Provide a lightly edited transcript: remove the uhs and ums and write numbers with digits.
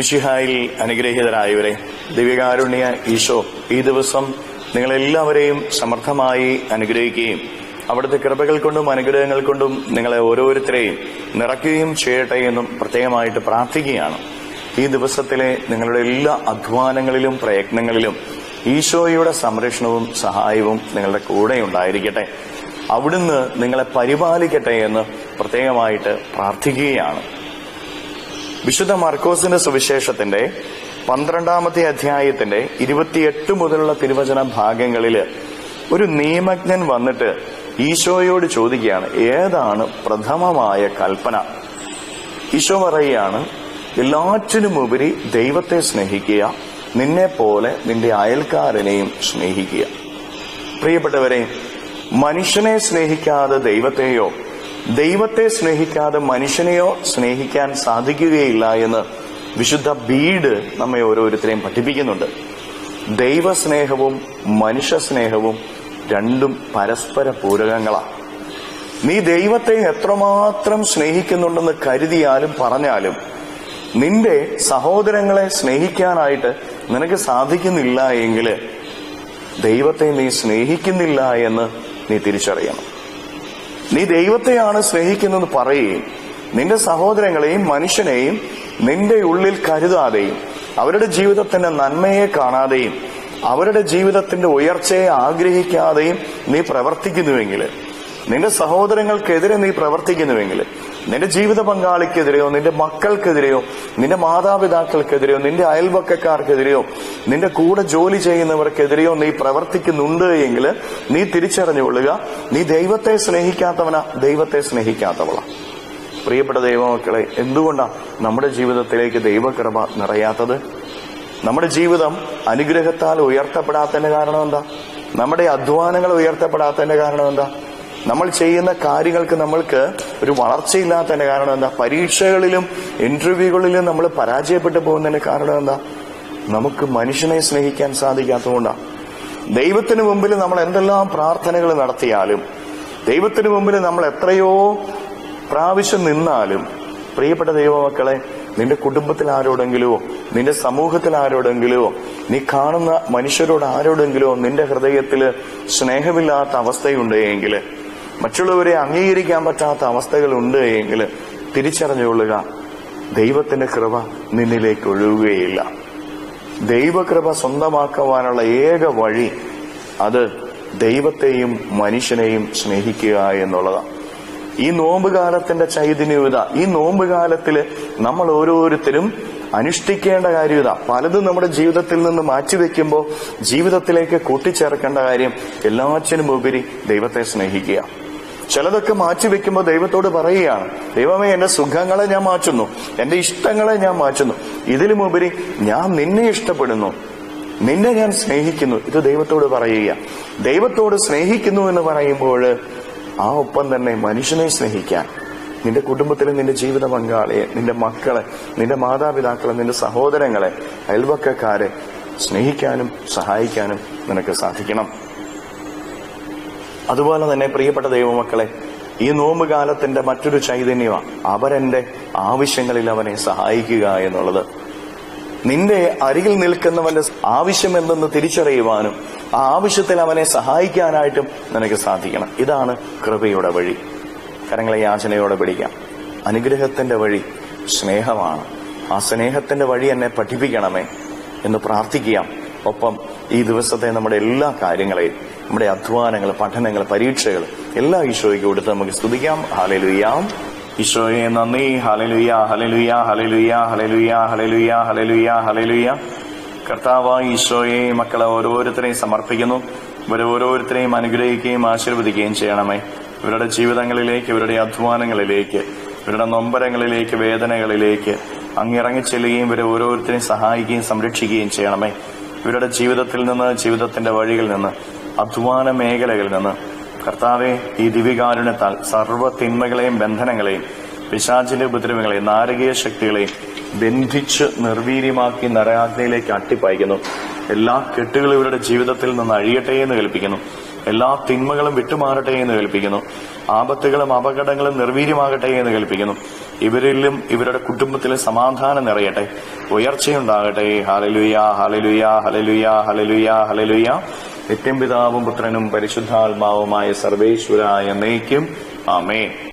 മിശിഹായിൽ അനുഗ്രഹീതരായവരെ, ദിവ്യകാരുണ്യ ഈശോ ഈ ദിവസം നിങ്ങളെല്ലാവരെയും സമർത്ഥമായി അനുഗ്രഹിക്കുകയും അവിടുത്തെ കൃപകൾ കൊണ്ടും അനുഗ്രഹങ്ങൾ കൊണ്ടും നിങ്ങളെ ഓരോരുത്തരെയും നിറയ്ക്കുകയും ചെയ്യട്ടെ എന്നും പ്രത്യേകമായിട്ട് പ്രാർത്ഥിക്കുകയാണ്. ഈ ദിവസത്തിലെ നിങ്ങളുടെ എല്ലാ അധ്വാനങ്ങളിലും പ്രയത്നങ്ങളിലും ഈശോയുടെ സംരക്ഷണവും സഹായവും നിങ്ങളുടെ കൂടെ ഉണ്ടായിരിക്കട്ടെ. അവിടുന്ന് നിങ്ങളെ പരിപാലിക്കട്ടെ എന്ന് പ്രത്യേകമായിട്ട് പ്രാർത്ഥിക്കുകയാണ്. വിശുദ്ധ മർക്കോസിന്റെ സുവിശേഷത്തിന്റെ 12-ാമത്തെ അധ്യായത്തിന്റെ 28 മുതലുള്ള തിരുവചന ഭാഗങ്ങളില് ഒരു നിയമജ്ഞൻ വന്നിട്ട് ഈശോയോട് ചോദിക്കുകയാണ്, ഏതാണ് പ്രഥമമായ കൽപ്പന? ഈശോ പറയുകയാണ്, എല്ലാറ്റിനുമുപരി ദൈവത്തെ സ്നേഹിക്കുക, നിന്നെ പോലെ നിന്റെ അയൽക്കാരനെയും സ്നേഹിക്കുക. പ്രിയപ്പെട്ടവരെ, മനുഷ്യനെ സ്നേഹിക്കാതെ ദൈവത്തെയോ ദൈവത്തെ സ്നേഹിക്കാതെ മനുഷ്യനെയോ സ്നേഹിക്കാൻ സാധിക്കുകയില്ല എന്ന് വിശുദ്ധ ബീഡ് നമ്മെ ഓരോരുത്തരെയും പഠിപ്പിക്കുന്നുണ്ട്. ദൈവസ്നേഹവും മനുഷ്യ സ്നേഹവും രണ്ടും പരസ്പര പൂരകങ്ങളാണ്. നീ ദൈവത്തെ എത്രമാത്രം സ്നേഹിക്കുന്നുണ്ടെന്ന് കരുതിയാലും പറഞ്ഞാലും നിന്റെ സഹോദരങ്ങളെ സ്നേഹിക്കാനായിട്ട് നിനക്ക് സാധിക്കുന്നില്ല എങ്കിൽ ദൈവത്തെ നീ സ്നേഹിക്കുന്നില്ല എന്ന് നീ തിരിച്ചറിയണം. നീ ദൈവത്തെയാണ് സ്നേഹിക്കുന്നത് പറയുകയും നിന്റെ സഹോദരങ്ങളെയും മനുഷ്യനെയും നിന്റെ ഉള്ളിൽ കരുതാതെയും അവരുടെ ജീവിതത്തിന്റെ നന്മയെ കാണാതെയും അവരുടെ ജീവിതത്തിന്റെ ഉയർച്ചയെ ആഗ്രഹിക്കാതെയും നീ പ്രവർത്തിക്കുന്നുവെങ്കിൽ, നിന്റെ സഹോദരങ്ങൾക്കെതിരെ നീ പ്രവർത്തിക്കുന്നുവെങ്കിൽ, നിന്റെ ജീവിത പങ്കാളിക്കെതിരെയോ നിന്റെ മക്കൾക്കെതിരെയോ നിന്റെ മാതാപിതാക്കൾക്കെതിരെയോ നിന്റെ അയൽപക്കക്കാർക്കെതിരെയോ നിന്റെ കൂടെ ജോലി ചെയ്യുന്നവർക്കെതിരെയോ നീ പ്രവർത്തിക്കുന്നുണ്ട് എങ്കിൽ നീ തിരിച്ചറിഞ്ഞുകൊള്ളുക, നീ ദൈവത്തെ സ്നേഹിക്കാത്തവനാ, ദൈവത്തെ സ്നേഹിക്കാത്തവളാ. പ്രിയപ്പെട്ട ദൈവമക്കളെ, എന്തുകൊണ്ടാണ് നമ്മുടെ ജീവിതത്തിലേക്ക് ദൈവകൃപ നിറയാത്തത്? നമ്മുടെ ജീവിതം അനുഗ്രഹത്താൽ ഉയർത്തപ്പെടാത്തതിന്റെ കാരണം എന്താ? നമ്മുടെ അധ്വാനങ്ങൾ ഉയർത്തപ്പെടാത്തതിന്റെ കാരണം എന്താ? നമ്മൾ ചെയ്യുന്ന കാര്യങ്ങൾക്ക് നമ്മൾക്ക് ഒരു വളർച്ചയില്ലാത്തതിന്റെ കാരണം എന്താ? പരീക്ഷകളിലും ഇന്റർവ്യൂകളിലും നമ്മൾ പരാജയപ്പെട്ടു പോകുന്നതിന്റെ കാരണം എന്താ? നമുക്ക് മനുഷ്യനെ സ്നേഹിക്കാൻ സാധിക്കാത്തതുകൊണ്ടാണ്. ദൈവത്തിന് മുമ്പിൽ നമ്മൾ എന്തെല്ലാം പ്രാർത്ഥനകൾ നടത്തിയാലും, ദൈവത്തിന് മുമ്പിൽ നമ്മൾ എത്രയോ പ്രാവശ്യം നിന്നാലും, പ്രിയപ്പെട്ട ദൈവമക്കളെ, നിന്റെ കുടുംബത്തിൽ ആരോടെങ്കിലോ നിന്റെ സമൂഹത്തിൽ ആരോടെങ്കിലോ നീ കാണുന്ന മനുഷ്യരോട് ആരോടെങ്കിലോ നിന്റെ ഹൃദയത്തിൽ സ്നേഹമില്ലാത്ത അവസ്ഥയുണ്ട് എങ്കിൽ, മറ്റുള്ളവരെ അംഗീകരിക്കാൻ പറ്റാത്ത അവസ്ഥകളുണ്ട് എങ്കിൽ തിരിച്ചറിഞ്ഞുകൊള്ളുക, ദൈവത്തിന്റെ കൃപ നിന്നിലേക്ക് ഒഴുകുകയില്ല. ദൈവകൃപ സ്വന്തമാക്കുവാനുള്ള ഏക വഴി അത് ദൈവത്തെയും മനുഷ്യനെയും സ്നേഹിക്കുക എന്നുള്ളതാണ്. ഈ നോമ്പുകാലത്തിന്റെ ചൈതന്യത, ഈ നോമ്പുകാലത്തില് നമ്മൾ ഓരോരുത്തരും അനുഷ്ഠിക്കേണ്ട കാര്യത, പലതും നമ്മുടെ ജീവിതത്തിൽ നിന്ന് മാറ്റിവെക്കുമ്പോൾ ജീവിതത്തിലേക്ക് കൂട്ടിച്ചേർക്കേണ്ട കാര്യം എല്ലാറ്റിനും ഉപരി ദൈവത്തെ സ്നേഹിക്കുക. ചിലതൊക്കെ മാറ്റിവെക്കുമ്പോൾ ദൈവത്തോട് പറയുകയാണ്, ദൈവമേ, എന്റെ സുഖങ്ങളെ ഞാൻ മാറ്റുന്നു, എന്റെ ഇഷ്ടങ്ങളെ ഞാൻ മാറ്റുന്നു, ഇതിലുമുപരി ഞാൻ നിന്നെ ഇഷ്ടപ്പെടുന്നു, നിന്നെ ഞാൻ സ്നേഹിക്കുന്നു. ഇത് ദൈവത്തോട് പറയുക. ദൈവത്തോട് സ്നേഹിക്കുന്നു എന്ന് പറയുമ്പോൾ ആ ഒപ്പം തന്നെ മനുഷ്യനെ സ്നേഹിക്കാൻ, നിന്റെ കുടുംബത്തിലെ നിന്റെ ജീവിത പങ്കാളിയെ, നിന്റെ മക്കളെ, നിന്റെ മാതാപിതാക്കളെ, നിന്റെ സഹോദരങ്ങളെ, അയൽവക്കക്കാരെ സ്നേഹിക്കാനും സഹായിക്കാനും നിനക്ക് സാധിക്കണം. അതുപോലെ തന്നെ പ്രിയപ്പെട്ട ദൈവമക്കളെ, ഈ നോമ്പുകാലത്തിന്റെ മറ്റൊരു ചൈതന്യമാണ് അവരെന്റെ ആവശ്യങ്ങളിൽ അവനെ സഹായിക്കുക എന്നുള്ളത്. നിന്റെ അരികിൽ നിൽക്കുന്നവന്റെ ആവശ്യം എന്തെന്ന് തിരിച്ചറിയുവാനും ആ ആവശ്യത്തിൽ അവനെ സഹായിക്കാനായിട്ടും നിനക്ക് സാധിക്കണം. ഇതാണ് കൃപയുടെ വഴി. കരങ്ങളെ യാചനയോടെ പിടിക്കാം. അനുഗ്രഹത്തിന്റെ വഴി സ്നേഹമാണ്. ആ സ്നേഹത്തിന്റെ വഴി എന്നെ പഠിപ്പിക്കണമേ എന്ന് പ്രാർത്ഥിക്കാം. ഒപ്പം ഈ ദിവസത്തെ നമ്മുടെ എല്ലാ കാര്യങ്ങളെയും, നമ്മുടെ അധ്വാനങ്ങൾ, പഠനങ്ങൾ, പരീക്ഷകൾ എല്ലാം ഈശോയ്ക്ക് കൊടുത്ത് നമുക്ക് സ്തുതിക്കാം. ഹല്ലേലൂയ. ഈശോയെ നന്ദി. Hallelujah, hallelujah, hallelujah, hallelujah, hallelujah, hallelujah, hallelujah. കർത്താവായ ഈശോയെ, മക്കളെ ഓരോരുത്തരെയും സമർപ്പിക്കുന്നു. ഇവരെ ഓരോരുത്തരെയും അനുഗ്രഹിക്കുകയും ആശീർവദിക്കുകയും ചെയ്യണമേ. ഇവരുടെ ജീവിതങ്ങളിലേക്ക്, ഇവരുടെ അധ്വാനങ്ങളിലേക്ക്, ഇവരുടെ നൊമ്പരങ്ങളിലേക്ക്, വേദനകളിലേക്ക് അങ്ങിറങ്ങിച്ചെല്ലുകയും ഇവരെ ഓരോരുത്തരെയും സഹായിക്കുകയും സംരക്ഷിക്കുകയും ചെയ്യണമേ. ഇവരുടെ ജീവിതത്തിൽ നിന്ന്, ജീവിതത്തിന്റെ വഴികളിൽ നിന്ന്, അധ്വാന മേഖലകളിൽ നിന്ന് കർത്താവെ, ഈ ദിവ്യകാരുണ്യത്താൽ സർവ്വ തിന്മകളെയും ബന്ധനങ്ങളെയും പിശാചിന്റെ ഉപദ്രവങ്ങളെയും നാരകീയ ശക്തികളെയും ബന്ധിച്ച് നിർവീര്യമാക്കി നരകാഗ്നിയിലേക്ക് അട്ടിപ്പായിക്കുന്നു. എല്ലാ കെട്ടുകളും ഇവരുടെ ജീവിതത്തിൽ നിന്ന് അഴിയട്ടെ എന്ന് കൽപ്പിക്കുന്നു. എല്ലാ തിന്മകളും വിട്ടുമാറട്ടെ എന്ന് കൽപ്പിക്കുന്നു. ആപത്തുകളും അപകടങ്ങളും നിർവീര്യമാകട്ടെ എന്ന് കൽപ്പിക്കുന്നു. ഇവരിലും ഇവരുടെ കുടുംബത്തിലും സമാധാനം നിറയട്ടെ, ഉയർച്ചയുണ്ടാകട്ടെ. Hallelujah, hallelujah, hallelujah, hallelujah, hallelujah. നിത്യം പിതാവും പുത്രനും പരിശുദ്ധാത്മാവുമായ സർവേശ്വരായ എന്നേക്കും ആമേൻ.